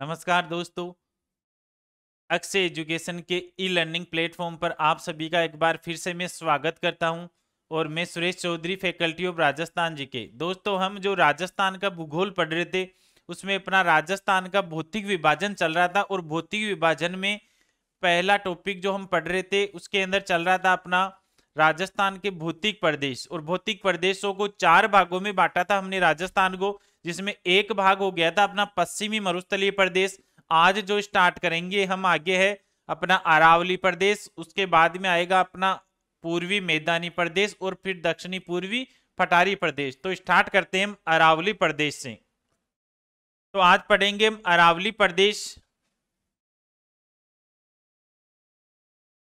नमस्कार दोस्तों। अक्षय एजुकेशन के ई लर्निंग प्लेटफॉर्म पर आप सभी का एक बार फिर से मैं स्वागत करता हूं। और मैं सुरेश चौधरी, फैकल्टी ऑफ राजस्थान जी के। दोस्तों, हम जो राजस्थान का भूगोल पढ़ रहे थे उसमें अपना राजस्थान का भौतिक विभाजन चल रहा था। और भौतिक विभाजन में पहला टॉपिक जो हम पढ़ रहे थे उसके अंदर चल रहा था अपना राजस्थान के भौतिक प्रदेश। और भौतिक प्रदेशों को 4 भागों में बांटा था हमने राजस्थान को, जिसमें एक भाग हो गया था अपना पश्चिमी मरुस्थलीय प्रदेश। आज जो स्टार्ट करेंगे हम आगे है अपना अरावली प्रदेश, उसके बाद में आएगा अपना पूर्वी मैदानी प्रदेश और फिर दक्षिणी पूर्वी पठारी प्रदेश। तो स्टार्ट करते हैं हम अरावली प्रदेश से। तो आज पढ़ेंगे हम अरावली प्रदेश।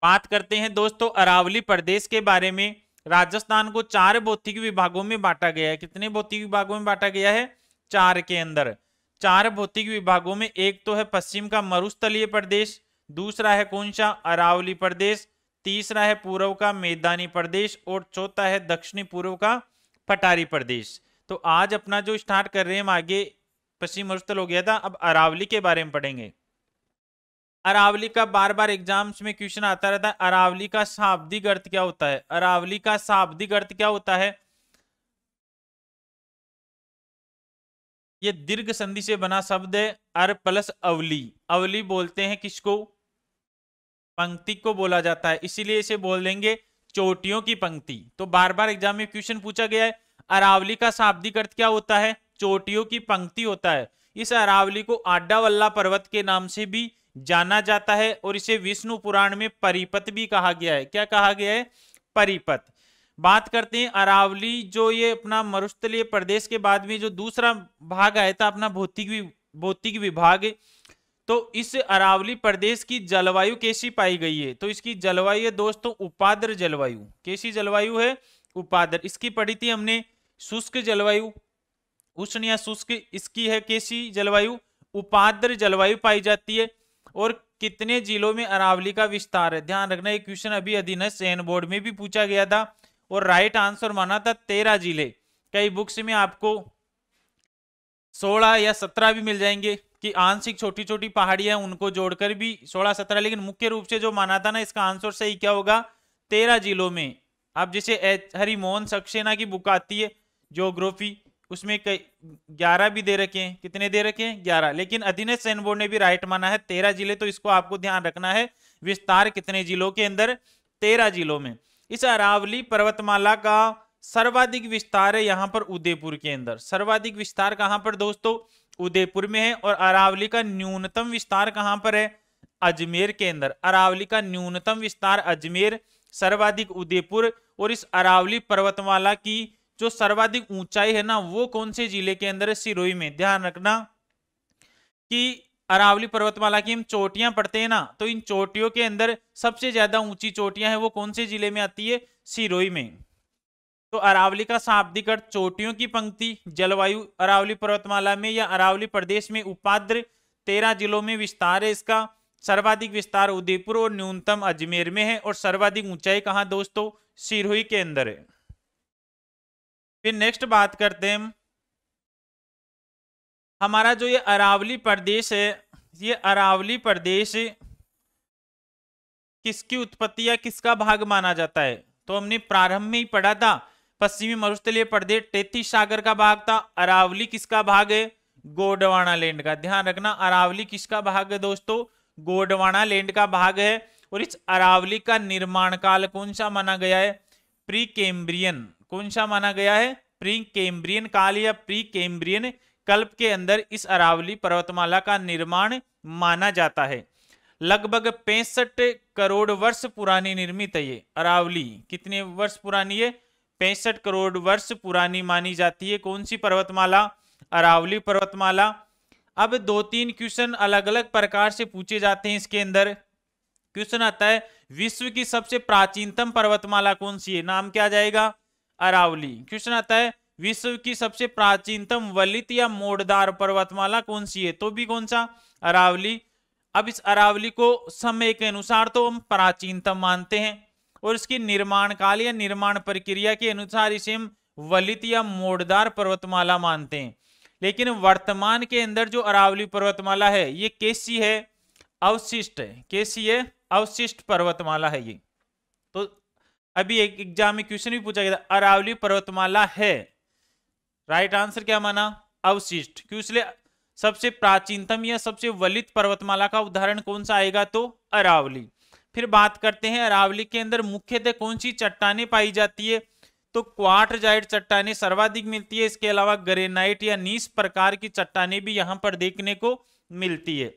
बात करते हैं दोस्तों अरावली प्रदेश के बारे में। राजस्थान को 4 भौतिक विभागों में बांटा गया है। कितने भौतिक विभागों में बांटा गया है? 4 के अंदर। 4 भौतिक विभागों में एक तो है पश्चिम का मरुस्थलीय प्रदेश, दूसरा है कौन सा? अरावली प्रदेश, तीसरा है पूर्व का मैदानी प्रदेश और चौथा है दक्षिणी पूर्व का पठारी प्रदेश। तो आज अपना जो स्टार्ट कर रहे हैं हम आगे पश्चिम मरुस्थल हो गया था, अब अरावली के बारे में पढ़ेंगे। अरावली का बार बार एग्जाम्स में क्वेश्चन आता रहता है, अरावली का शाब्दिक अर्थ क्या होता है? अरावली का शाब्दिक अर्थ क्या होता है? ये दीर्घ संधि से बना शब्द है, अर प्लस अवली। अवली बोलते हैं किसको? पंक्ति को बोला जाता है, इसीलिए इसे बोल देंगे चोटियों की पंक्ति। तो बार बार एग्जाम में क्वेश्चन पूछा गया है, अरावली का शाब्दिक अर्थ क्या होता है? चोटियों की पंक्ति होता है। इस अरावली को आड्डावल्ला पर्वत के नाम से भी जाना जाता है और इसे विष्णु पुराण में परिपत भी कहा गया है। क्या कहा गया है? परिपत। बात करते हैं अरावली, जो ये अपना मरुस्थलीय प्रदेश के बाद में जो दूसरा भाग आया था अपना भौतिक विभाग। तो इस अरावली प्रदेश की जलवायु कैसी पाई गई है? तो इसकी जलवायु है दोस्तों उपाद्र जलवायु। कैसी जलवायु है? उपाद्र। इसकी पढ़ी थी हमने शुष्क जलवायु, उष्ण या शुष्क। इसकी है कैसी जलवायु? उपाद्र जलवायु पाई जाती है। और कितने जिलों में अरावली का विस्तार है? ध्यान रखना, ये क्वेश्चन अभी अधीनस्थ चयन बोर्ड में भी पूछा गया था और राइट आंसर माना था 13 जिले। कई बुक्स में आपको 16 या 17 भी मिल जाएंगे कि आंशिक छोटी छोटी पहाड़ियां उनको जोड़कर भी 16-17, लेकिन मुख्य रूप से जो माना था ना, इसका आंसर सही क्या होगा? 13 जिलों में। अब जैसे हरिमोहन सक्सेना की बुक आती है ज्योग्राफी, उसमें 11 भी दे रखे हैं। कितने दे रखे हैं? 11। लेकिन अधीनस्थ चयन बोर्ड ने भी राइट माना है 13 जिले। तो इसको आपको ध्यान रखना है, विस्तार कितने जिलों के अंदर? 13 जिलों में। इस अरावली पर्वतमाला का सर्वाधिक विस्तार है यहां पर उदयपुर के अंदर। सर्वाधिक विस्तार कहां पर दोस्तों? उदयपुर में है। और अरावली का न्यूनतम विस्तार कहां पर है? अजमेर के अंदर। अरावली का न्यूनतम विस्तार अजमेर, सर्वाधिक उदयपुर। और इस अरावली पर्वतमाला की जो सर्वाधिक ऊंचाई है ना, वो कौन से जिले के अंदर है? सिरोही में। ध्यान रखना कि अरावली पर्वतमाला की हम चोटियां पढ़ते हैं ना, तो इन चोटियों के अंदर सबसे ज्यादा ऊंची चोटियां हैं वो कौन से जिले में आती है? सिरोही में। तो अरावली का शाब्दिक अर्थ चोटियों की पंक्ति। जलवायु अरावली पर्वतमाला में या अरावली प्रदेश में उपाद्र। 13 जिलों में विस्तार है इसका। सर्वाधिक विस्तार उदयपुर और न्यूनतम अजमेर में है। और सर्वाधिक ऊंचाई कहां दोस्तों? सिरोही के अंदर है। फिर नेक्स्ट बात करते हैं हम, हमारा जो ये अरावली प्रदेश है, ये अरावली प्रदेश किसकी उत्पत्ति या किसका भाग माना जाता है? तो हमने प्रारंभ में ही पढ़ा था, पश्चिमी मरुस्थलीय प्रदेश 33 सागर का भाग था। अरावली किसका भाग है? गोंडवाना लैंड का। ध्यान रखना, अरावली किसका भाग है दोस्तों? गोंडवाना लैंड का भाग है। और इस अरावली का निर्माण काल कौन सा माना गया है? Pre Cambrian. कौन सा माना गया है? प्री कैम्ब्रियन काल या प्री कैम्ब्रियन कल्प के अंदर इस अरावली पर्वतमाला का निर्माण माना जाता है। लगभग 65 करोड़ वर्ष पुरानी निर्मित है ये अरावली। कितने वर्ष पुरानी है? 65 करोड़ वर्ष पुरानी मानी जाती है कौन सी पर्वतमाला? अरावली पर्वतमाला। अब 2-3 क्वेश्चन अलग अलग प्रकार से पूछे जाते हैं इसके अंदर। क्वेश्चन आता है विश्व की सबसे प्राचीनतम पर्वतमाला कौन सी है? नाम क्या जाएगा? अरावली। क्वेश्चन आता है विश्व की सबसे प्राचीनतम वलित या मोड़दार पर्वतमाला कौन सी है? तो भी कौन सा? अरावली। अब इस अरावली को समय के अनुसार तो हम प्राचीनतम मानते हैं और इसकी निर्माण काल या निर्माण प्रक्रिया के अनुसार इसे हम वलित या मोड़दार पर्वतमाला मानते हैं। लेकिन वर्तमान के अंदर जो अरावली पर्वतमाला है ये कैसी है, अवशिष्ट है। कैसी है, अवशिष्ट पर्वतमाला है ये। तो अभी एक एग्जाम में क्वेश्चन भी पूछा गया था, अरावली पर्वतमाला है, राइट आंसर क्या माना, अवशिष्ट। क्यों, इसलिए सबसे प्राचीनतम या सबसे वलित पर्वतमाला का उदाहरण कौन सा आएगा, तो अरावली। फिर बात करते हैं अरावली के अंदर मुख्यतः कौन सी चट्टानें पाई जाती है, तो क्वार्टजाइट चट्टानें सर्वाधिक मिलती है। इसके अलावा ग्रेनाइट या नीस प्रकार की चट्टानें भी यहां पर देखने को मिलती है।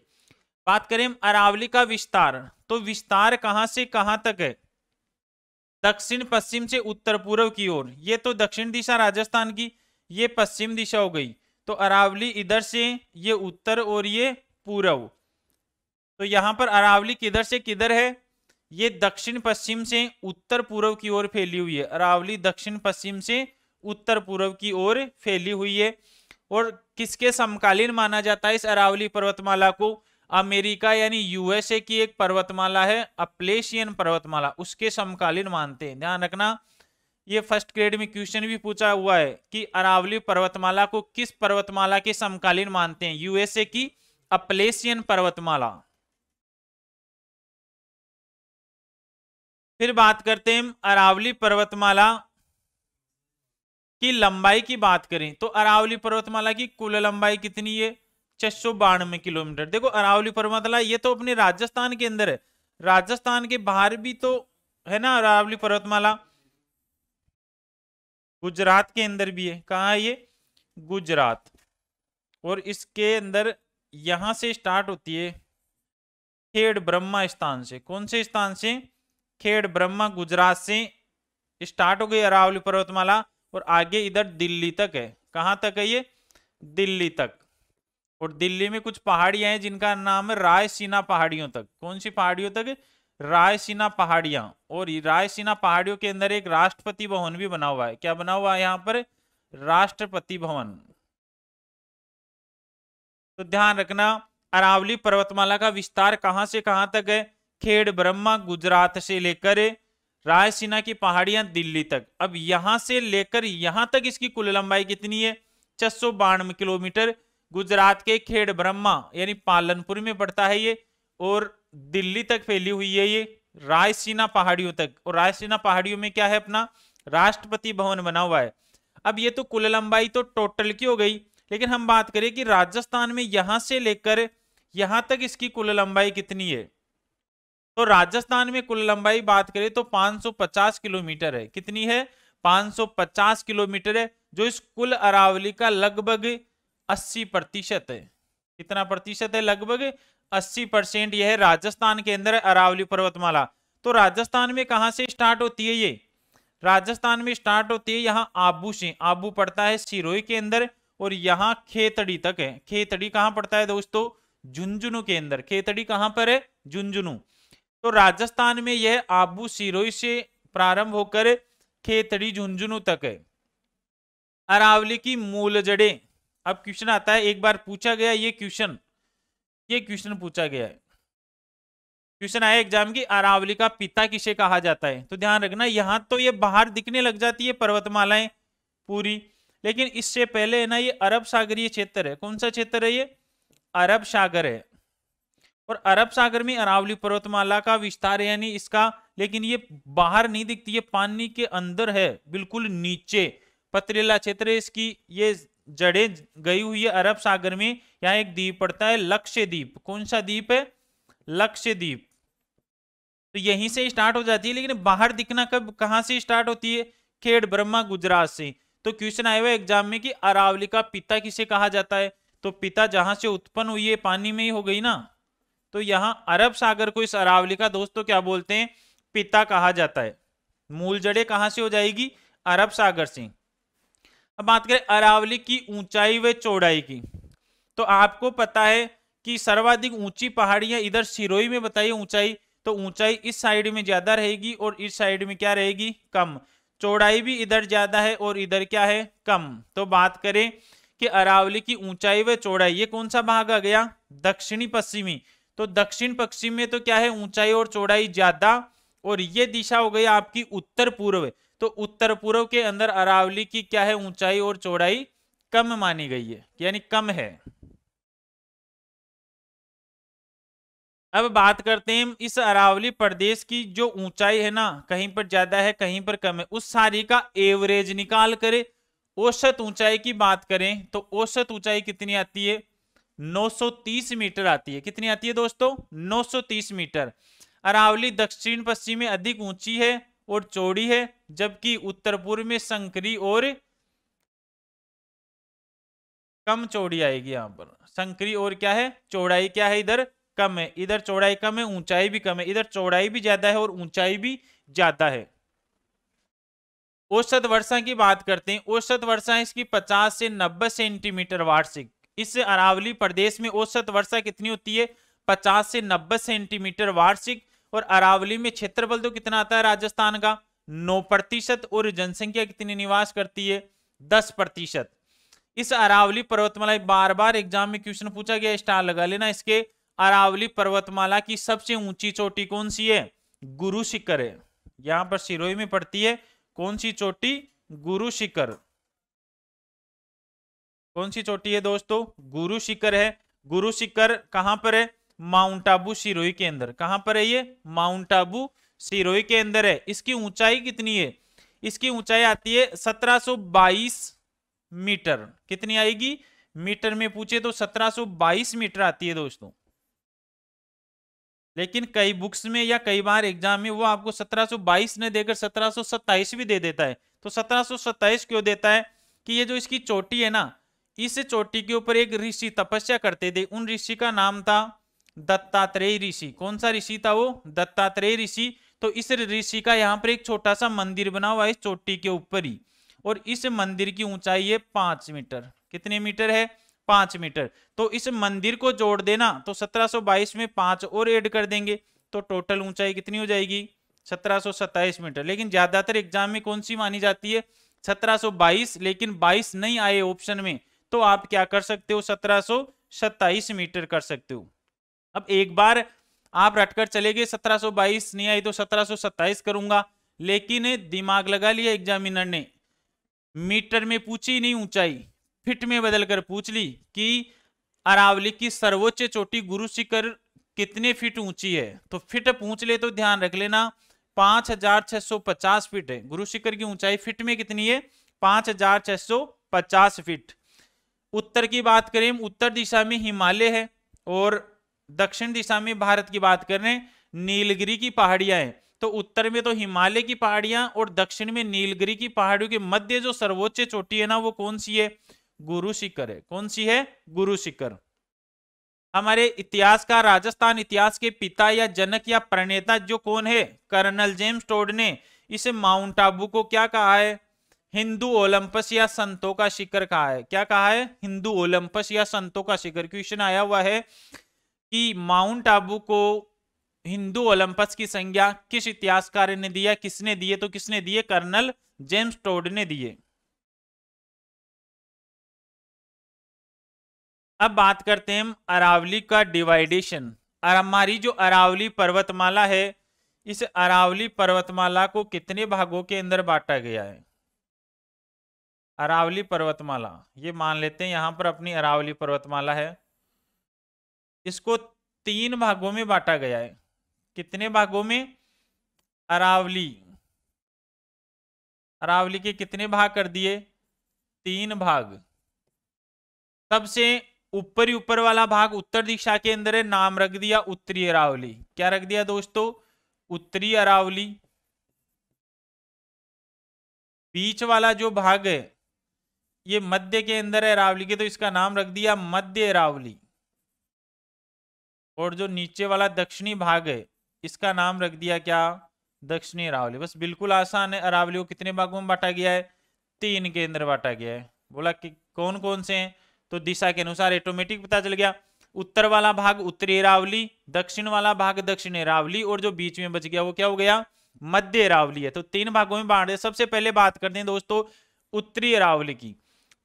बात करें अरावली का विस्तार, तो विस्तार कहां से कहां तक है, दक्षिण पश्चिम से उत्तर पूर्व की ओर। ये तो दक्षिण दिशा राजस्थान की, ये पश्चिम दिशा हो गई। तो अरावली इधर से, ये उत्तर और ये पूर्व। तो यहां पर अरावली किधर से किधर है, ये दक्षिण पश्चिम से उत्तर पूर्व की ओर फैली हुई है। अरावली दक्षिण पश्चिम से उत्तर पूर्व की ओर फैली हुई है। और किसके समकालीन माना जाता है इस अरावली पर्वतमाला को, अमेरिका यानी यूएसए की एक पर्वतमाला है अपलेशियन पर्वतमाला, उसके समकालीन मानते हैं। ध्यान रखना, ये फर्स्ट ग्रेड में क्वेश्चन भी पूछा हुआ है कि अरावली पर्वतमाला को किस पर्वतमाला के समकालीन मानते हैं, यूएसए की अपलेशियन पर्वतमाला। फिर बात करते हैं अरावली पर्वतमाला की लंबाई की बात करें, तो अरावली पर्वतमाला की कुल लंबाई कितनी है, 692 किलोमीटर। देखो अरावली पर्वतमाला ये तो अपने राजस्थान के अंदर है, राजस्थान के बाहर भी तो है ना अरावली पर्वतमाला, गुजरात के अंदर भी है। कहाँ है ये, गुजरात। और इसके अंदर यहां से स्टार्ट होती है खेड़ ब्रह्मा स्थान से। कौन से स्थान से, खेड़ ब्रह्मा, गुजरात से स्टार्ट हो गई अरावली पर्वतमाला और आगे इधर दिल्ली तक है। कहां तक है ये, दिल्ली तक। और दिल्ली में कुछ पहाड़ियां हैं जिनका नाम है रायसीना पहाड़ियों तक। कौन सी पहाड़ियों तक, रायसीना पहाड़ियां। और रायसीना पहाड़ियों के अंदर एक राष्ट्रपति भवन भी बना हुआ है। क्या बना हुआ है यहाँ पर, राष्ट्रपति भवन। तो ध्यान रखना अरावली पर्वतमाला का विस्तार कहां से कहां तक है, खेड़ ब्रह्मा गुजरात से लेकर रायसीना की पहाड़ियां दिल्ली तक। अब यहां से लेकर यहां तक इसकी कुल लंबाई कितनी है, 692 किलोमीटर। गुजरात के खेड़ ब्रह्मा यानी पालनपुर में पड़ता है ये, और दिल्ली तक फैली हुई है ये रायसीना पहाड़ियों तक। और रायसीना पहाड़ियों में क्या है, अपना राष्ट्रपति भवन बना हुआ है। अब ये तो कुल लंबाई तो टोटल की हो गई, लेकिन हम बात करें कि राजस्थान में यहां से लेकर यहां तक इसकी कुल लंबाई कितनी है, तो राजस्थान में कुल लंबाई बात करें तो 550 किलोमीटर है। कितनी है, 550 किलोमीटर है, जो इस कुल अरावली का लगभग 80% है। कितना प्रतिशत है, लगभग 80% यह है राजस्थान के अंदर अरावली पर्वतमाला। तो राजस्थान में कहां से स्टार्ट होती है ये, राजस्थान में स्टार्ट होती है यहाँ आबू से। आबू पड़ता है सिरोही के अंदर और यहाँ खेतड़ी तक है। खेतड़ी कहां पड़ता है दोस्तों, झुंझुनू के अंदर। खेतड़ी कहां पर है, झुंझुनू। तो राजस्थान में यह आबू सिरोही से प्रारंभ होकर खेतड़ी झुंझुनू तक है। अरावली की मूल जड़ें, अब क्वेश्चन आता है, एक बार पूछा गया ये क्वेश्चन पूछा गया है, क्वेश्चन आया एग्जाम की, अरावली का पिता किसे कहा जाता है। तो ध्यान रखना यहां तो ये बाहर दिखने लग जाती है पर्वतमालाएं पूरी, लेकिन इससे पहले है ना ये अरब सागरीय क्षेत्र है। कौन सा क्षेत्र है ये, अरब सागर है। और अरब सागर में अरावली पर्वतमाला का विस्तार है, यानी इसका, लेकिन ये बाहर नहीं दिखती है, पानी के अंदर है, बिल्कुल नीचे पथरीला क्षेत्र है इसकी। ये जड़ें गई हुई है अरब सागर में। यहाँ एक द्वीप पड़ता है लक्षद्वीप। कौन सा द्वीप है, लक्षद्वीप। तो यहीं से स्टार्ट हो जाती है, लेकिन बाहर दिखना कब कहां से स्टार्ट होती है, खेड़ ब्रह्मा गुजरात से। तो क्वेश्चन आया हुआ एग्जाम में कि अरावली का पिता किसे कहा जाता है, तो पिता जहां से उत्पन्न हुई है पानी में ही हो गई ना, तो यहां अरब सागर को इस अरावली का दोस्तों क्या बोलते हैं, पिता कहा जाता है। मूल जड़ें कहां से हो जाएगी, अरब सागर से। अब बात करें अरावली की ऊंचाई व चौड़ाई की, तो आपको पता है कि सर्वाधिक ऊंची पहाड़ियां इधर सिरोही में बताइए ऊंचाई, तो ऊंचाई इस साइड में ज्यादा रहेगी और इस साइड में क्या रहेगी, कम। चौड़ाई भी इधर ज्यादा है और इधर क्या है, कम। तो बात करें कि अरावली की ऊंचाई व चौड़ाई, ये कौन सा भाग आ गया, दक्षिणी पश्चिमी। तो दक्षिण पश्चिम में तो क्या है, ऊंचाई और चौड़ाई ज्यादा, और ये दिशा हो गई आपकी उत्तर पूर्व। तो उत्तर पूर्व के अंदर अरावली की क्या है, ऊंचाई और चौड़ाई कम मानी गई है, यानी कम है। अब बात करते हैं इस अरावली प्रदेश की जो ऊंचाई है ना, कहीं पर ज्यादा है कहीं पर कम है, उस सारी का एवरेज निकाल करे औसत ऊंचाई की बात करें तो औसत ऊंचाई कितनी आती है? 930 मीटर आती है। कितनी आती है दोस्तों? 930 मीटर। अरावली दक्षिण पश्चिम में अधिक ऊंची है और चौड़ी है, जबकि उत्तर पूर्व में संकरी और कम चौड़ी आएगी। यहां पर संकरी और क्या है? चौड़ाई क्या है? इधर कम है, इधर चौड़ाई कम है, ऊंचाई भी कम है, इधर चौड़ाई भी ज्यादा है और ऊंचाई भी ज्यादा है। औसत वर्षा की बात करते हैं। औसत वर्षा इसकी 50 से 90 सेंटीमीटर वार्षिक। इस अरावली प्रदेश में औसत वर्षा कितनी होती है? 50 से 90 सेंटीमीटर वार्षिक। और अरावली में क्षेत्रफल तो कितना आता है राजस्थान का? 9%। और जनसंख्या कितनी निवास करती है? 10%। इस अरावली पर्वतमाला, बार बार एग्जाम में क्वेश्चन पूछा गया, स्टार लगा लेना इसके। अरावली पर्वतमाला की सबसे ऊंची चोटी कौन सी है? गुरु शिखर है। यहां पर सिरोही में पड़ती है। कौन सी चोटी? गुरु शिखर। कौन सी चोटी है दोस्तों? गुरु शिखर है। गुरु शिखर कहां पर है? माउंट आबू सिरोही के अंदर। कहां पर है ये? माउंट आबू सिरोही के अंदर है। इसकी ऊंचाई कितनी है? इसकी ऊंचाई आती है 1722 मीटर। कितनी आएगी? मीटर में पूछे तो 1722 मीटर आती है दोस्तों। लेकिन कई बुक्स में या कई बार एग्जाम में वो आपको 1722 ने देकर 1727 भी दे देता है। तो 1727 क्यों देता है? कि ये जो इसकी चोटी है ना, इस चोटी के ऊपर एक ऋषि तपस्या करते थे। उन ऋषि का नाम था दत्तात्रेय ऋषि। कौन सा ऋषि था वो? दत्तात्रेय ऋषि। तो इस ऋषि का यहाँ पर एक छोटा सा मंदिर बना हुआ है इस चोटी के ऊपर ही। और इस मंदिर की ऊंचाई है 5 मीटर। कितने मीटर है? 5 मीटर। तो इस मंदिर को जोड़ देना तो 1722 में 5 और ऐड कर देंगे तो टोटल ऊंचाई कितनी हो जाएगी? 1727 मीटर। लेकिन ज्यादातर एग्जाम में कौन सी मानी जाती है? 1722। लेकिन 22 नहीं आए ऑप्शन में तो आप क्या कर सकते हो? 1727 मीटर कर सकते हो। अब एक बार आप रटकर चले गए, 1722 नहीं आई तो 1727 करूंगा, लेकिन दिमाग लगा लिया एग्जामिनर ने, मीटर में पूछी नहीं ऊंचाई, फिट में बदलकर पूछ ली कि अरावली की सर्वोच्च चोटी गुरु शिखर कितने फीट ऊंची है। तो फिट पूछ ले तो ध्यान रख लेना 5650 फीट है। गुरु शिखर की ऊंचाई फिट में कितनी है? 5650 फीट। उत्तर की बात करें, उत्तर दिशा में हिमालय है और दक्षिण दिशा में भारत की बात करें नीलगिरी की पहाड़ियां हैं। तो उत्तर में तो हिमालय की पहाड़ियां और दक्षिण में नीलगिरी की पहाड़ियों के मध्य जो सर्वोच्च चोटी है ना, वो कौन सी है? गुरु शिखर है। कौन सी है? गुरु शिखर। हमारे इतिहास का, राजस्थान इतिहास के पिता या जनक या प्रणेता जो कौन है? कर्नल जेम्स टोड ने इस माउंट आबू को क्या कहा है? हिंदू ओलंपस या संतों का शिखर कहा है। क्या कहा है? हिंदू ओलंपस या संतों का शिखर। क्वेश्चन आया हुआ है कि माउंट आबू को हिंदू ओलंपस की संज्ञा किस इतिहासकार ने दिया? किसने दिए? तो किसने दिए? कर्नल जेम्स टोड ने दिए। अब बात करते हैं हम अरावली का डिवाइडेशन। और हमारी जो अरावली पर्वतमाला है, इस अरावली पर्वतमाला को कितने भागों के अंदर बांटा गया है? अरावली पर्वतमाला, ये मान लेते हैं यहां पर अपनी अरावली पर्वतमाला है, इसको 3 भागों में बांटा गया है। कितने भागों में? अरावली, अरावली के कितने भाग कर दिए? 3 भाग। सबसे ऊपर वाला भाग उत्तर दिशा के अंदर है, नाम रख दिया उत्तरी अरावली। क्या रख दिया दोस्तों? उत्तरी अरावली। बीच वाला जो भाग है ये मध्य के अंदर है अरावली के, तो इसका नाम रख दिया मध्य अरावली। और जो नीचे वाला दक्षिणी भाग है इसका नाम रख दिया क्या? दक्षिणी अरावली। बस बिल्कुल आसान है। अरावली को कितने भागों में बांटा गया है? 3 के अंदर बांटा गया है। बोला कि कौन कौन से हैं? तो दिशा के अनुसार ऑटोमेटिक पता चल गया। उत्तर वाला भाग उत्तरी अरावली, दक्षिण वाला भाग दक्षिण अरावली, और जो बीच में बच गया वो क्या हो गया? मध्य अरावली है। तो 3 भागों में बांट दिया। सबसे पहले बात करते हैं दोस्तों उत्तरी अरावली की।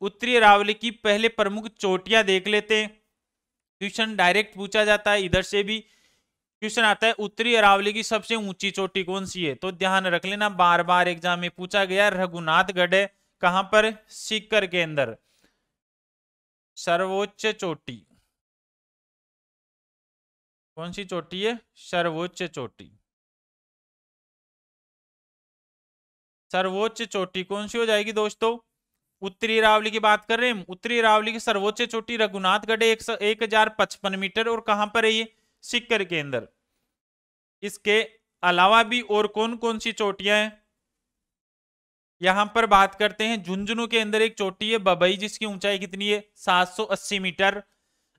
उत्तरी अरावली की पहले प्रमुख चोटियां देख लेते हैं। क्वेश्चन डायरेक्ट पूछा जाता है, इधर से भी क्वेश्चन आता है उत्तरी अरावली की सबसे ऊंची चोटी कौन सी है? तो ध्यान रख लेना, बार बार एग्जाम में पूछा गया। रघुनाथगढ़ है। कहां पर? सीकर के अंदर। सर्वोच्च चोटी कौन सी चोटी है? सर्वोच्च चोटी। सर्वोच्च चोटी कौन सी हो जाएगी दोस्तों? उत्तरी अरावली की बात कर रहे हैं। उत्तरी अरावली की सर्वोच्च चोटी रघुनाथगढ़ 1055 मीटर। और कहां पर है ये? सीकर के अंदर। इसके अलावा भी और कौन कौन सी चोटियां हैं? यहां पर बात करते हैं झुंझुनू के अंदर एक चोटी है बबई, जिसकी ऊंचाई कितनी है? 780 मीटर।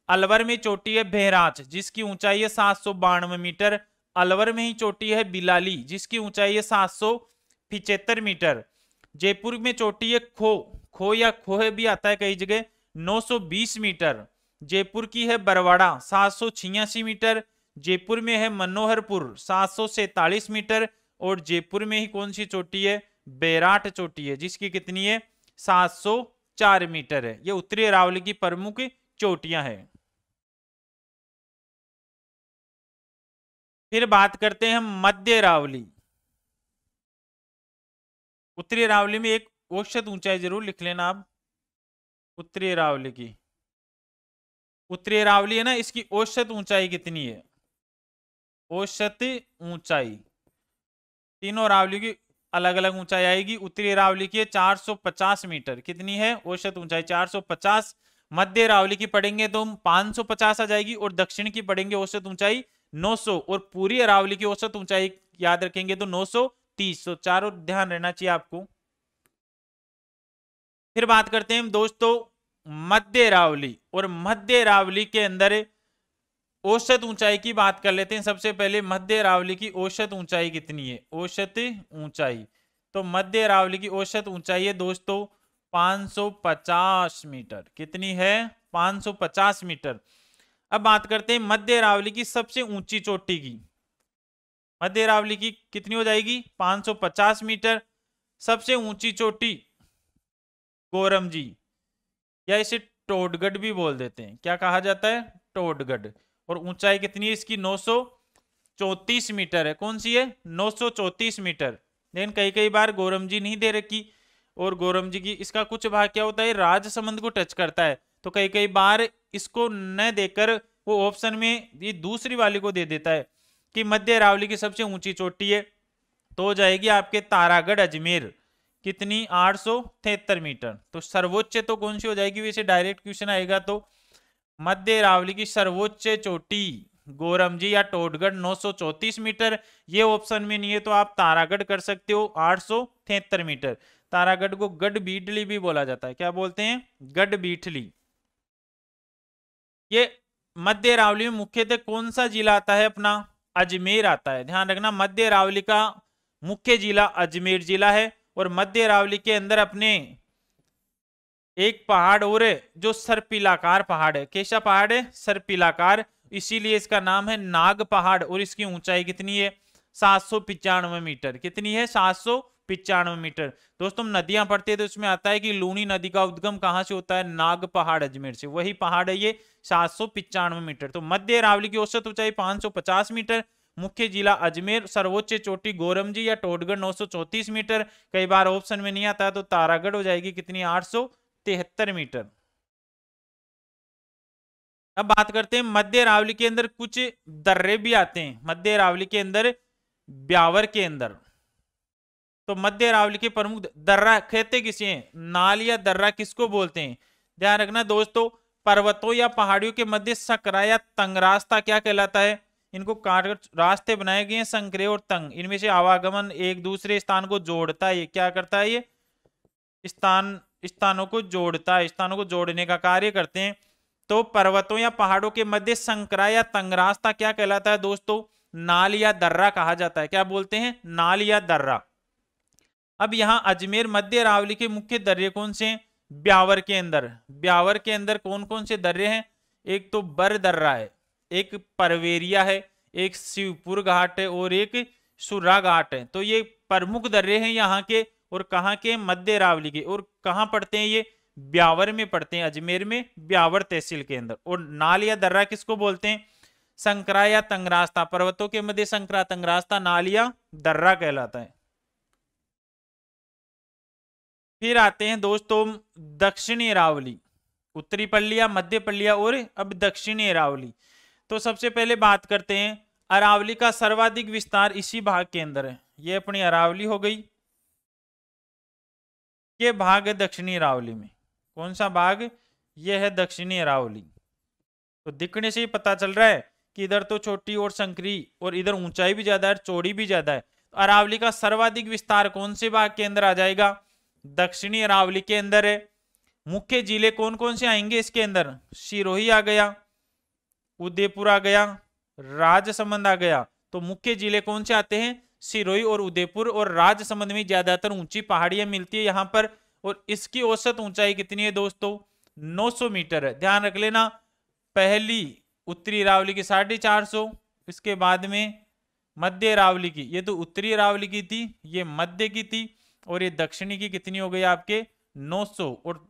अलवर में चोटी है बहराच, जिसकी ऊंचाई है 792 मीटर। अलवर में ही चोटी है बिलाली, जिसकी ऊंचाई है 775 मीटर। जयपुर में चोटी है खो, खो या खोह भी आता है कई जगह, 920 मीटर। जयपुर की है बरवाड़ा 786 मीटर। जयपुर में है मनोहरपुर 747 मीटर। और जयपुर में ही कौन सी चोटी है? बैराट चोटी है, जिसकी कितनी है? 704 मीटर है। ये उत्तरी अरावली की प्रमुख चोटियां हैं। फिर बात करते हैं मध्य अरावली। उत्तरी अरावली में एक औसत ऊंचाई जरूर लिख लेना आप। उत्तरी अरावली की, उत्तरी अरावली है ना, इसकी औसत ऊंचाई कितनी है? औसत ऊंचाई तीनों अरावली की अलग अलग ऊंचाई आएगी। उत्तरी अरावली की 450 मीटर। कितनी है औसत ऊंचाई? 450। मध्य अरावली की पढ़ेंगे तो 550 आ जाएगी। और दक्षिण की पढ़ेंगे औसत ऊंचाई 900। और पूरी अरावली की औसत ऊंचाई याद रखेंगे तो 930। तो चारों ध्यान रहना चाहिए आपको। फिर बात करते हैं दोस्तों मध्य अरावली। और मध्य अरावली के अंदर औसत ऊंचाई की बात कर लेते हैं। सबसे पहले मध्य अरावली की औसत ऊंचाई कितनी है? औसत ऊंचाई, तो मध्य अरावली की औसत ऊंचाई है दोस्तों 550 मीटर। कितनी है? 550 मीटर। अब बात करते हैं मध्य अरावली की सबसे ऊंची चोटी की। मध्य अरावली की कितनी हो जाएगी? 550 मीटर। सबसे ऊंची चोटी गोरमजी, या इसे टोडगढ़ भी बोल देते हैं। क्या कहा जाता है? टोडगढ़। और ऊंचाई कितनी है इसकी? 934 मीटर है। कौन सी है? 934 मीटर। लेकिन कई कई बार गोरमजी नहीं दे रखी। और गोरमजी की इसका कुछ भाग क्या होता है? राजसमंद को टच करता है। तो कई कई बार इसको न देकर वो ऑप्शन में ये दूसरी वाली को दे देता है कि मध्य अरावली की सबसे ऊंची चोटी है। तो हो जाएगी आपके तारागढ़ अजमेर। कितनी? 873 मीटर। तो सर्वोच्च तो कौन सी हो जाएगी? वैसे डायरेक्ट क्वेश्चन आएगा तो मध्य अरावली की सर्वोच्च चोटी गोरमजी या टोडगढ़ 934 मीटर। ये ऑप्शन में नहीं है तो आप तारागढ़ कर सकते हो 873 मीटर। तारागढ़ को गढ़ बीटली भी बोला जाता है। क्या बोलते हैं? गढ़ बीटली। ये मध्य अरावली में मुख्यतः कौन सा जिला आता है? अपना अजमेर आता है। ध्यान रखना मध्य अरावली का मुख्य जिला अजमेर जिला है। और मध्य अरावली के अंदर अपने एक पहाड़ और है जो सर्पिलाकार पहाड़ है। कैसा पहाड़ है? सर्पिलाकार। इसीलिए इसका नाम है नाग पहाड़। और इसकी ऊंचाई कितनी है? 795 मीटर। कितनी है? 795 मीटर। दोस्तों नदियां पढ़ते हैं तो इसमें आता है कि लूनी नदी का उद्गम कहां से होता है? नाग पहाड़ अजमेर से। वही पहाड़ है ये 795 मीटर। तो मध्य अरावली की औसत ऊंचाई 550 मीटर। मुख्य जिला अजमेर। सर्वोच्च चोटी गोरमजी या टोडगढ़ 934 मीटर। कई बार ऑप्शन में नहीं आता है तो तारागढ़ हो जाएगी। कितनी? 873 मीटर। अब बात करते हैं मध्य अरावली के अंदर कुछ दर्रे भी आते हैं। मध्य अरावली के अंदर ब्यावर के अंदर, तो मध्य अरावली के प्रमुख दर्रा कहते किसे हैं? नाल या दर्रा किसको बोलते हैं? ध्यान रखना दोस्तों, पर्वतों या पहाड़ियों के मध्य सकरा या तंग रास्ता क्या कहलाता है? इनको काट रास्ते बनाए गए हैं संकरे और तंग। इनमें से आवागमन एक दूसरे स्थान को जोड़ता है। ये क्या करता है? ये स्थानों को जोड़ता है, स्थानों को जोड़ने का कार्य करते हैं। तो पर्वतों या पहाड़ों के मध्य संकरा या तंग रास्ता क्या कहलाता है दोस्तों? नाल या दर्रा कहा जाता है। क्या बोलते हैं? नाल या दर्रा। अब यहां अजमेर मध्य अरावली के मुख्य दर्रे कौन से हैं? ब्यावर के अंदर। ब्यावर के अंदर कौन कौन से दर्रे हैं? एक तो बर दर्रा है, एक परवेरिया है, एक शिवपुर घाट है और एक सुर्रा घाट है। तो ये प्रमुख दर्रे हैं यहाँ के। और कहाँ के? मध्य अरावली के। और कहाँ पड़ते हैं ये? ब्यावर में पड़ते हैं, अजमेर में ब्यावर तहसील के अंदर। और नाल या दर्रा किसको बोलते हैं? संकरा या तंगरास्ता। पर्वतों के मध्य संकरा तंगरास्ता नाल या दर्रा कहलाता है। फिर आते हैं दोस्तों दक्षिणी अरावली। उत्तरी पढ़ लिया, मध्य पढ़ लिया और अब दक्षिणी अरावली। तो सबसे पहले बात करते हैं, अरावली का सर्वाधिक विस्तार इसी भाग के अंदर है। ये अपनी अरावली हो गई, ये भाग है दक्षिणी अरावली में। कौन सा भाग? ये है दक्षिणी अरावली। तो दिखने से ही पता चल रहा है कि इधर तो छोटी और संकरी और इधर ऊंचाई भी ज्यादा है, चौड़ी भी ज्यादा है। तो अरावली का सर्वाधिक विस्तार कौन से भाग के अंदर आ जाएगा? दक्षिणी अरावली के अंदर है। मुख्य जिले कौन कौन से आएंगे इसके अंदर? सिरोही आ गया, उदयपुर आ गया, राजसमंद आ गया। तो मुख्य जिले कौन से आते हैं? सिरोही और उदयपुर, और राजसमंद में ज्यादातर ऊंची पहाड़ियां मिलती है यहाँ पर। और इसकी औसत ऊंचाई कितनी है दोस्तों? 900 मीटर है। ध्यान रख लेना, पहली उत्तरी अरावली की 450, इसके बाद में मध्य अरावली की, ये तो उत्तरी अरावली की थी, ये मध्य की थी, और ये दक्षिणी की कितनी हो गई आपके? 900। और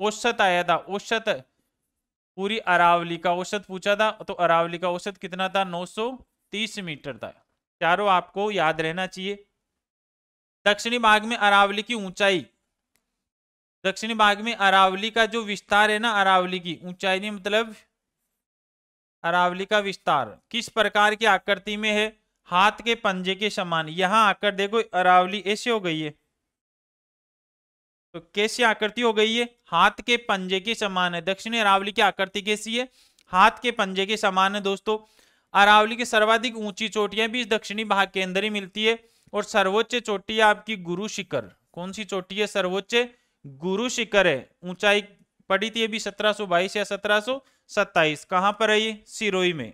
औसत आया था, औसत पूरी अरावली का औसत पूछा था, तो अरावली का औसत कितना था? 930 मीटर था। चारों आपको याद रहना चाहिए। दक्षिणी भाग में अरावली की ऊंचाई, दक्षिणी भाग में अरावली का जो विस्तार है ना, अरावली की ऊंचाई नहीं, मतलब अरावली का विस्तार किस प्रकार की आकृति में है? हाथ के पंजे के समान। यहां आकर देखो अरावली ऐसे हो गई है, तो कैसी आकृति हो गई है? हाथ के पंजे के समान है। दक्षिणी अरावली की आकृति कैसी है? हाथ के पंजे के समान है दोस्तों। अरावली की सर्वाधिक ऊंची चोटियां भी इस दक्षिणी भाग के अंदर ही मिलती है, और सर्वोच्च चोटी है आपकी गुरु शिखर। कौन सी चोटी है? सर्वोच्च गुरु शिखर है। ऊंचाई पड़ी थी अभी 1722 या 1727। कहां पर है ये? सिरोही में।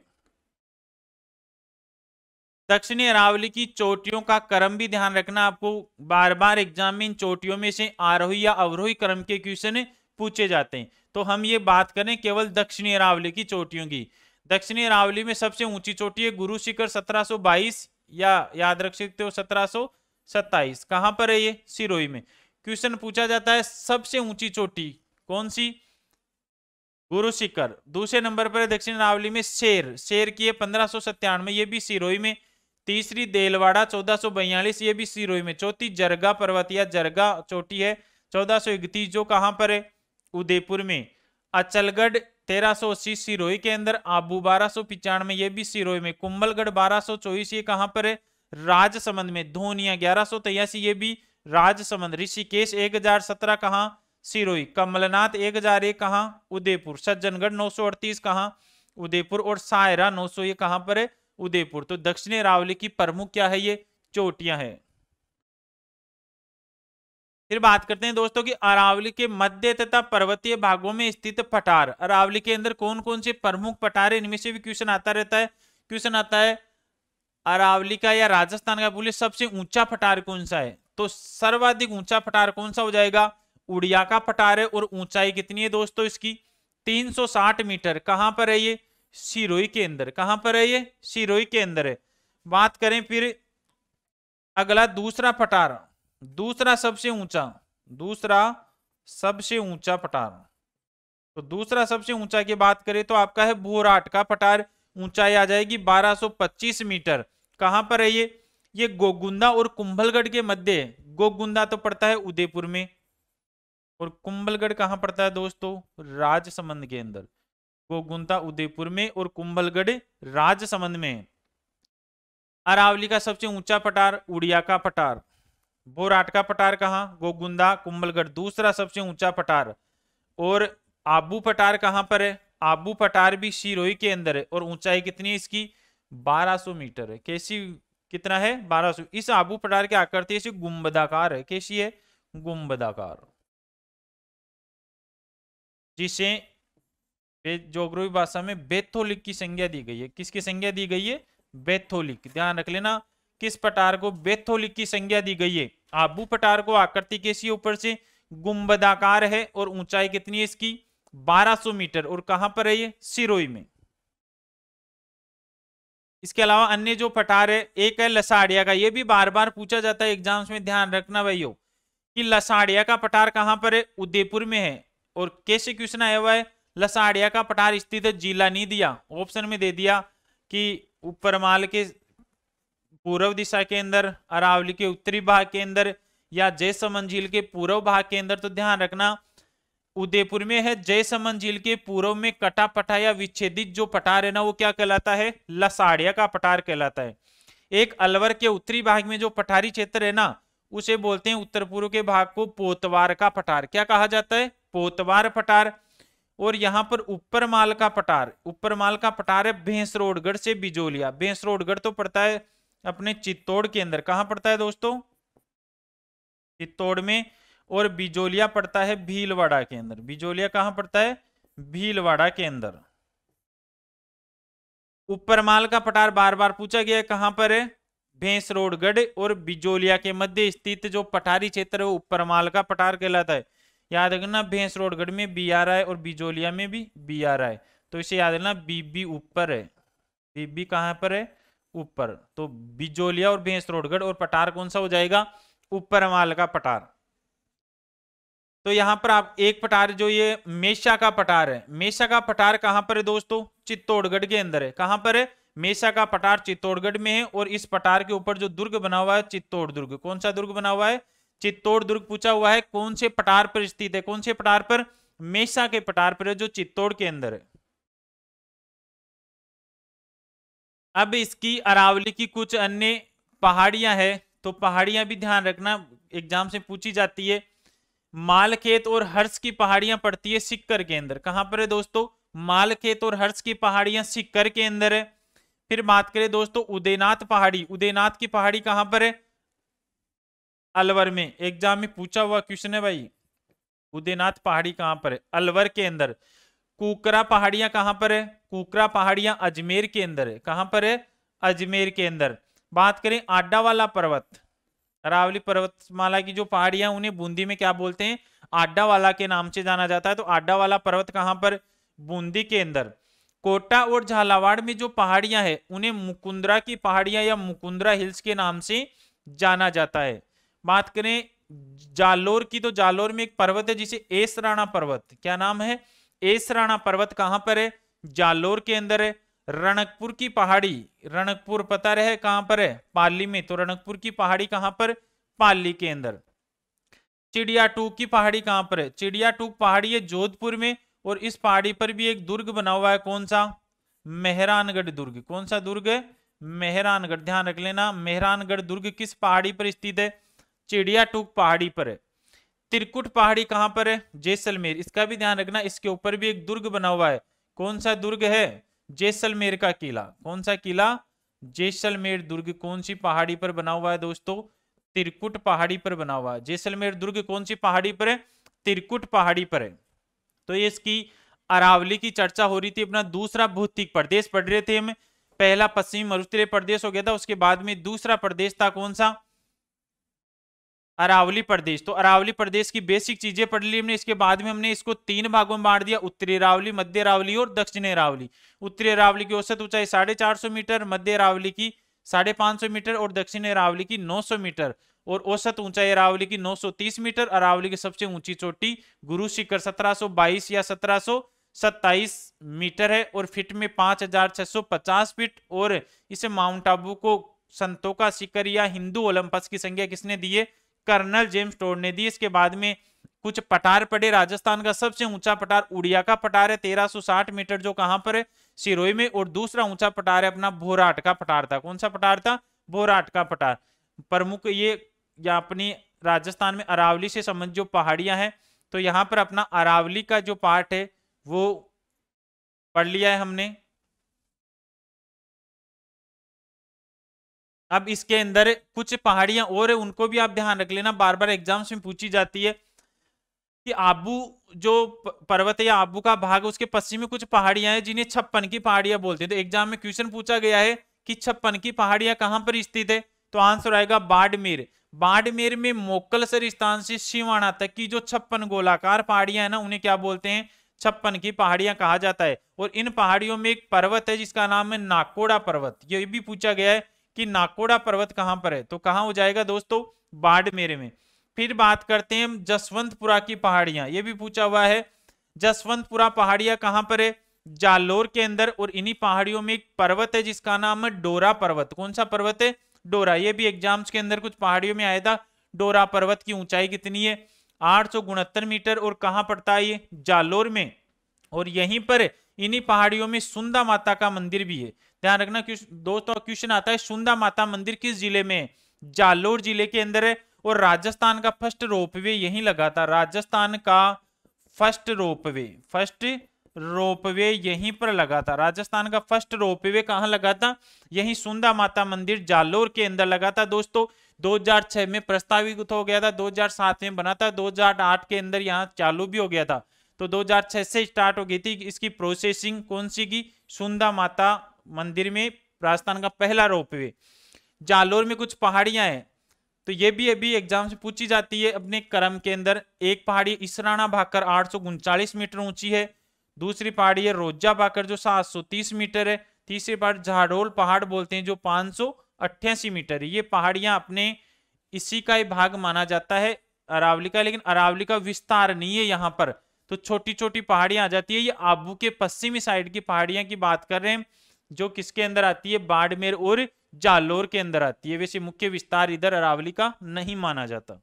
दक्षिणी अरावली की चोटियों का क्रम भी ध्यान रखना, आपको बार बार एग्जाम में इन चोटियों में से आरोही या अवरोही क्रम के क्वेश्चन पूछे जाते हैं। तो हम ये बात करें केवल दक्षिणी अरावली की चोटियों की। दक्षिणी अरावली में सबसे ऊंची चोटी है गुरु शिखर 1722, या याद रख सकते हो 1727। कहां पर है ये? सिरोही में। क्वेश्चन पूछा जाता है सबसे ऊंची चोटी कौन सी? गुरु शिखर। दूसरे नंबर पर दक्षिण अरावली में शेर, शेर की है 1597, ये भी सिरोही में। तीसरी देलवाड़ा 1442, ये भी सिरोही में। चौथी जरगा पर्वत या जरगा चोटी है 1431, जो कहां पर है? उदयपुर में। अचलगढ़ 1380 सिरोही के अंदर। आबू 1295, ये भी सिरोही में। कुंभलगढ़ 1224, ये कहां पर है? राजसमंद में। धोनिया 1183, ये भी राजसमंद। ऋषिकेश 1017, कहां? सिरोही। कमलनाथ 1001, कहां? उदयपुर। सज्जनगढ़ 938, कहां? उदयपुर। और सायरा 900, ये कहां पर है? उदयपुर। तो दक्षिणी अरावली की प्रमुख क्या है? ये चोटियां है। फिर बात करते हैं दोस्तों कि अरावली के मध्य तथा पर्वतीय भागों में स्थित पठार। अरावली के अंदर कौन कौन से प्रमुख पठार है? इनमें से भी क्वेश्चन आता रहता है। क्वेश्चन आता है अरावली का या राजस्थान का बोले सबसे ऊंचा पठार कौन सा है? तो सर्वाधिक ऊंचा पठार कौन सा हो जाएगा? उड़िया का पठार है। और ऊंचाई कितनी है दोस्तों इसकी? 360 मीटर। कहां पर है ये? सिरोही के अंदर। कहां पर है ये? सिरोही के अंदर है। बात करें फिर अगला दूसरा पठार, दूसरा सबसे ऊंचा, दूसरा सबसे ऊंचा पठार। तो दूसरा सबसे ऊंचा की बात करें तो आपका है भोराट का पठार। ऊंचाई आ जाएगी 1225 मीटर। कहां पर है ये? ये गोगुंदा और कुंभलगढ़ के मध्य है। गोगुंदा तो पड़ता है उदयपुर में, और कुंभलगढ़ कहां पड़ता है दोस्तों? राजसमंद के अंदर। गोगुंदा उदयपुर में और कुंभलगढ़ राजसमंद में। अरावली का सबसे ऊंचा पठार उड़िया का पठार। बोराट का पठार कहां? गोगुंदा कुंभलगढ़, दूसरा सबसे ऊंचा पठार। और आबू पठार कहां पर है? आबू पठार भी सिरोही के अंदर है। और ऊंचाई कितनी है इसकी? 1200 मीटर है। कैसी? कितना है? 1200। इस आबू पठार की आकृति से गुंबदाकार है। कैसी है? गुंबदाकार, जिसे ज्योग्राफी भाषा में बेथोलिक की संज्ञा दी गई है। किसकी संज्ञा दी गई है? बेथोलिक। ध्यान रख लेना, किस पठार को बेथोलिक की संज्ञा दी गई है? आबू पठार को आकृति कैसी? ऊपर से गुंबदाकार है। और ऊंचाई कितनी है इसकी? 1200 मीटर। और कहां पर है ये? सिरोही में। इसके अलावा अन्य जो पठार है, एक है लसाड़िया का। ये भी बार बार पूछा जाता है एग्जाम्स में, ध्यान रखना भाइयों कि लसाड़िया का पठार कहां पर है? उदयपुर में है। और कैसे क्वेश्चन आया हुआ है? लसाड़िया का पठार स्थित है, जिला नहीं दिया, ऑप्शन में दे दिया कि उपरमाल के पूर्व दिशा के अंदर, अरावली के उत्तरी भाग के अंदर, या जयसमंद झील के पूर्व भाग के अंदर। तो ध्यान रखना उदयपुर में है। जयसमंद झील के पूर्व में कटा पटा या विच्छेदित जो पठार है ना, वो क्या कहलाता है? लसाड़िया का पठार कहलाता है। एक अलवर के उत्तरी भाग में जो पठारी क्षेत्र है ना, उसे बोलते हैं उत्तर पूर्व के भाग को पोतवार का पठार। क्या कहा जाता है? पोतवार पठार। और यहां पर ऊपरमाल का पठार, ऊपरमाल का पठार है भैंसरोडगढ़ से बिजोलिया। भैंसरोडगढ़ तो पड़ता है अपने चित्तौड़ के अंदर। कहां पड़ता है दोस्तों? चित्तौड़ में। और बिजोलिया पड़ता है भीलवाड़ा के अंदर। बिजोलिया कहां पड़ता है? भीलवाड़ा के अंदर। ऊपरमाल का पठार बार बार पूछा गया है, कहां पर है? भैंसरोडगढ़ और बिजोलिया के मध्य स्थित जो पठारी क्षेत्र है वो ऊपरमाल का पठार कहलाता है। याद रखना, भैंसरोडगढ़ में बी आ रहा है और बिजोलिया में भी बी आ रहा है, तो इसे याद रखना बीबी ऊपर है। बीबी कहां पर है? ऊपर। तो बिजोलिया और भैंसरोडगढ़ और पठार कौन सा हो जाएगा? ऊपरमाल का पठार। तो यहां पर आप एक पठार जो ये मेषा का पठार है, मेषा का पठार कहां पर है दोस्तों? चित्तौड़गढ़ के अंदर है। कहां पर है? मेषा का पठार चित्तौड़गढ़ में है। और इस पठार के ऊपर जो दुर्ग बना हुआ है, चित्तौड़ दुर्ग। कौन सा दुर्ग बना हुआ है? चित्तौड़ दुर्ग पूछा हुआ है। कौन से पठार पर स्थित है? कौन से पठार पर? मेषा के पठार पर है, जो चित्तौड़ के अंदर है। अब इसकी अरावली की कुछ अन्य पहाड़ियां हैं, तो पहाड़ियां भी ध्यान रखना, एग्जाम से पूछी जाती है। मालखेत और हर्ष की पहाड़ियां पड़ती है सिक्कर के अंदर। कहां पर है दोस्तों? मालखेत और हर्ष की पहाड़ियां सिक्कर के अंदर है। फिर बात करें दोस्तों उदयनाथ पहाड़ी, उदयनाथ की पहाड़ी कहां पर है? अलवर में। एग्जाम में पूछा हुआ क्वेश्चन है भाई, उदयनाथ पहाड़ी कहां पर है? अलवर के अंदर। कुकरा पहाड़ियां कहां पर है? कुकरा पहाड़ियां अजमेर के अंदर है। कहां पर है? अजमेर के अंदर। बात करें आडा वाला पर्वत, अरावली पर्वतमाला की जो पहाड़ियां उन्हें बूंदी में क्या बोलते हैं? आडा वाला के नाम से जाना जाता है। तो आडा वाला पर्वत कहां पर? बूंदी के अंदर। कोटा और झालावाड़ में जो पहाड़ियां हैं उन्हें मुकुंदरा की पहाड़ियां या मुकुंदरा हिल्स के नाम से जाना जाता है। बात करें जालोर की, तो जालोर में एक पर्वत है जिसे एसराणा पर्वत। क्या नाम है? एसराणा पर्वत कहां पर है? जालोर के अंदर है। रणकपुर की पहाड़ी, रणकपुर पता रहे कहां पर है? पाली में। तो रणकपुर की पहाड़ी कहां पर? पाली के अंदर। चिड़िया टूक की पहाड़ी कहां पर है? चिड़िया टूक पहाड़ी है जोधपुर में। और इस पहाड़ी पर भी एक दुर्ग बना हुआ है। कौन सा? मेहरानगढ़ दुर्ग। कौन सा दुर्ग है? मेहरानगढ़। ध्यान रख लेना, मेहरानगढ़ दुर्ग किस पहाड़ी पर स्थित है? चिड़िया टूक पहाड़ी पर है। त्रिकुट पहाड़ी कहां पर है? जैसलमेर। इसका भी ध्यान रखना, इसके ऊपर भी एक दुर्ग बना हुआ है। कौन सा दुर्ग है? जैसलमेर का किला। कौन सा किला? जैसलमेर दुर्ग। कौन सी पहाड़ी पर बना हुआ है दोस्तों? त्रिकुट पहाड़ी पर बना हुआ है। जैसलमेर दुर्ग कौन सी पहाड़ी पर है? त्रिकुट पहाड़ी पर है। तो ये इसकी अरावली की चर्चा हो रही थी। अपना दूसरा भौतिक प्रदेश पढ़ रहे थे हम। पहला पश्चिमी मरुस्थलीय प्रदेश हो गया था, उसके बाद में दूसरा प्रदेश था कौन सा? अरावली प्रदेश। तो अरावली प्रदेश की बेसिक चीजें पढ़ ली हमने। इसके बाद में हमने इसको तीन भागों में बांट दिया, उत्तरी अरावली, मध्य अरावली और दक्षिणी अरावली। उत्तरी अरावली की औसत ऊंचाई 450 मीटर, मध्य अरावली की 550 मीटर और दक्षिणी अरावली की 900 मीटर। और औसत ऊंचाई अरावली की 930 मीटर। अरावली की सबसे ऊंची चोटी गुरु शिखर 1722 या 1727 मीटर है और फीट में 5650 फीट। और इसे माउंट आबू को संतों का शिखर या हिंदू ओलंपस की संज्ञा किसने दी है? कर्नल जेम्स टोड ने दी। इसके बाद में कुछ पठार पड़े। राजस्थान का सबसे ऊंचा पठार उड़िया का पठार है 1360 मीटर, जो कहां पर है? सिरोही में। और दूसरा ऊंचा पठार है अपना भोराट का पठार था। कौन सा पठार था? भोराट का पठार। प्रमुख ये या अपनी राजस्थान में अरावली से संबंधित जो पहाड़ियां हैं, तो यहां पर अपना अरावली का जो पार्ट है वो पढ़ लिया है हमने। अब इसके अंदर कुछ पहाड़ियां और है, उनको भी आप ध्यान रख लेना, बार बार एग्जाम्स में पूछी जाती है कि आबू जो पर्वत है या आबू का भाग है, उसके पश्चिम में कुछ पहाड़ियां हैं जिन्हें 56 की पहाड़ियां बोलते हैं। तो एग्जाम में क्वेश्चन पूछा गया है कि 56 की पहाड़ियां कहां पर स्थित है? तो आंसर आएगा बाड़मेर। बाड़मेर में मोकलसर स्थान से सिवाना तक की जो 56 गोलाकार पहाड़ियां है ना, उन्हें क्या बोलते हैं? 56 की पहाड़ियां कहा जाता है। और इन पहाड़ियों में एक पर्वत है जिसका नाम है नाकोड़ा पर्वत। ये भी पूछा गया है कि नाकोड़ा पर्वत कहां पर है, तो कहां हो जाएगा दोस्तों? बाड़मेर में। फिर बात करते हैं हम जसवंतपुरा की पहाड़ियां। ये भी पूछा हुआ है। जसवंतपुरा पहाड़ियां कहां पर है? जालोर के अंदर। और इन्हीं पहाड़ियों में एक पर्वत है जिसका नाम है डोरा पर्वत। कौन सा पर्वत है? डोरा। ये भी एग्जाम्स के अंदर कुछ पहाड़ियों में आया था। डोरा पर्वत की ऊंचाई कितनी है? 869 मीटर। और कहां पड़ता है ये? जालोर में। और यहीं पर इन्हीं पहाड़ियों में सुंदा माता का मंदिर भी है। ध्यान रखना दोस्तों, क्वेश्चन आता है सुंदा माता मंदिर किस जिले में है? जालोर जिले के अंदर है। और राजस्थान का फर्स्ट रोपवे यहीं लगा था। राजस्थान का फर्स्ट रोपवे यहीं पर लगा था। राजस्थान का फर्स्ट रोपवे कहां लगा था? यहीं सुंदा माता मंदिर जालोर के अंदर लगा था दोस्तों। 2006 में प्रस्तावित हो गया था, 2007 में बना था, 2008 के अंदर यहाँ चालू भी हो गया था। तो 2006 से स्टार्ट हो गई थी इसकी प्रोसेसिंग। कौन सी की? सुंदा माता मंदिर में राजस्थान का पहला रोपवे। जालोर में कुछ पहाड़ियां हैं, तो ये भी अभी एग्जाम से पूछी जाती है अपने क्रम के अंदर। एक पहाड़ी इसराना भाकर 839 मीटर ऊंची है। दूसरी पहाड़ी है रोजा भाकर जो 730 मीटर है। तीसरी पहाड़ झाडोल पहाड़ बोलते हैं जो 588 मीटर है। ये पहाड़ियां अपने इसी का ही भाग माना जाता है, अरावली का। लेकिन अरावली का विस्तार नहीं है यहाँ पर, तो छोटी छोटी पहाड़ियां आ जाती है। ये आबू के पश्चिमी साइड की पहाड़ियां की बात कर रहे हैं, जो किसके अंदर आती है? बाड़मेर और जालोर के अंदर आती है। वैसे मुख्य विस्तार इधर अरावली का नहीं माना जाता।